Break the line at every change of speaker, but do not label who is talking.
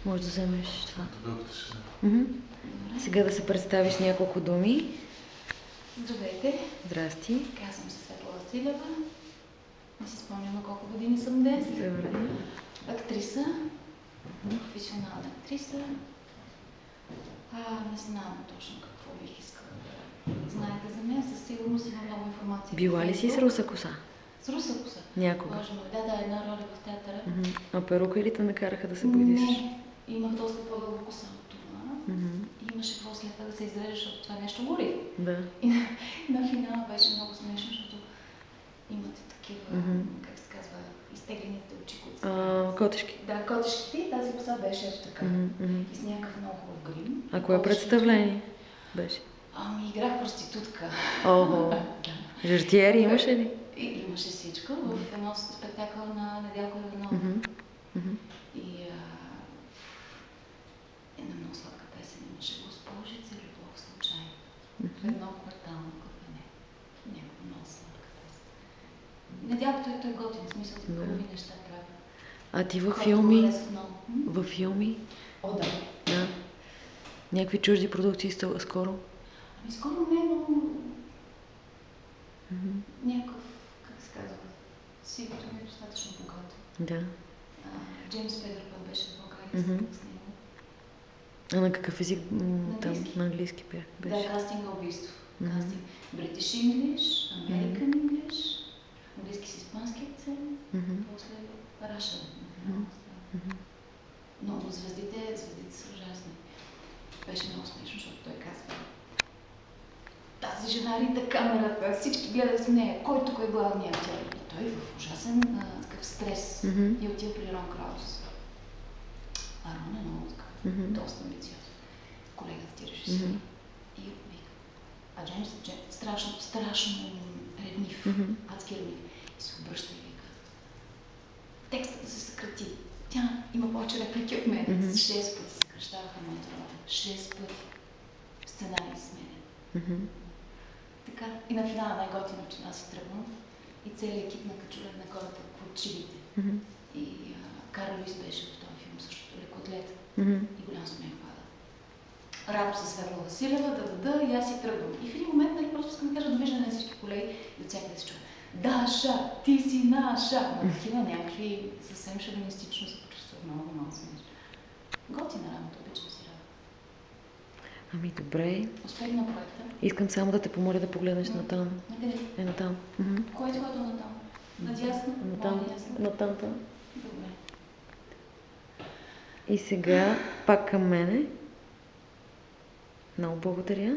Може да вземеш това.
Табелката ще взема.
Сега да се представиш с няколко думи.
Здравейте!
Здрасти.
Казвам се Светла Василева. Не си спомням на колко години съм днес.
Добре.
Актриса. Професионална актриса. Не знам точно какво бих искала да знаете за мен. Със сигурност има много информация.
Била ли си с руса коса?
С руса коса?
Някога?
Боже мой, да, една роля в театъра.
А перука или те накараха да се бойдиш?
Не, имах доста по-дълга коса от това. Имаше какво след това да се изреже, защото това нещо гори.
Да.
И на финала беше много смешно, защото имате такива, как се казва, изтеглените очи, които са.
Котешки.
Да, котешките, и тази коса беше ето така. И с някакъв много хубав грим.
А кое представление беше?
Играх проститутка.
Ого! Жертиери имаше ли?
Имаше всичко в едно спектакъл на Недялко Иванова. И една много сладка песен имаше. Госпожица любов случайно. В едно квартално кафене. Някаква много сладка песен. Недялкото той готин, в смисъл ти хубави неща прави.
А ти във филми?
Във
филми?
О, да.
Да. Някакви чужди продукции скоро?
Скоро не, но някакъв, как се казва, сивото ми е достатъчно богато.
Да.
Джеймс Педърпън беше в България, с него.
А на какъв език? На английски беше.
Да, кастинга убийство. Кастинг British English, American English, английски с испански акцент, после Russian. Но звездите са ужасни. Беше много смешно, защото той казва: тази жена рита камерата, всички гледат в нея, кой тук е главният актьор? И той в ужасен такъв стрес и отива при Рон Краус. А Рон е много така, доста амбициозен. Колегата ти режисер. И вика. А Джеймс страшно ревнив, адски ревнив. И се обръща и вика: текстът да се съкрати. Тя има повече реплики от мен. С 6 пъти съкращаваха моята роля. 6 пъти. Сценарий с мен. Така. И на финала най-готино, че аз си тръгвам и целият екип на качуване на хората под чивите. И Карл Луис беше в този филм същото, лекоатлет. И голям смех пада. Работа с Светла Василева, и аз си тръгвам. И в един момент, нали, просто искам да кажа довиждане на всички колеги и от всякъде се чува: Даша, ти си наша! Но такива някакви съвсем шовинистично се почувствах много смешно. Готина работа, обичам си работа.
Ами добре.
Успех на проекта.
Искам само да те помоля да погледнеш натам.
Накъде?
Натам.
Кой е твоето натам? Надясно?
Натам.
Добре.
И сега пак към мене. Много благодаря.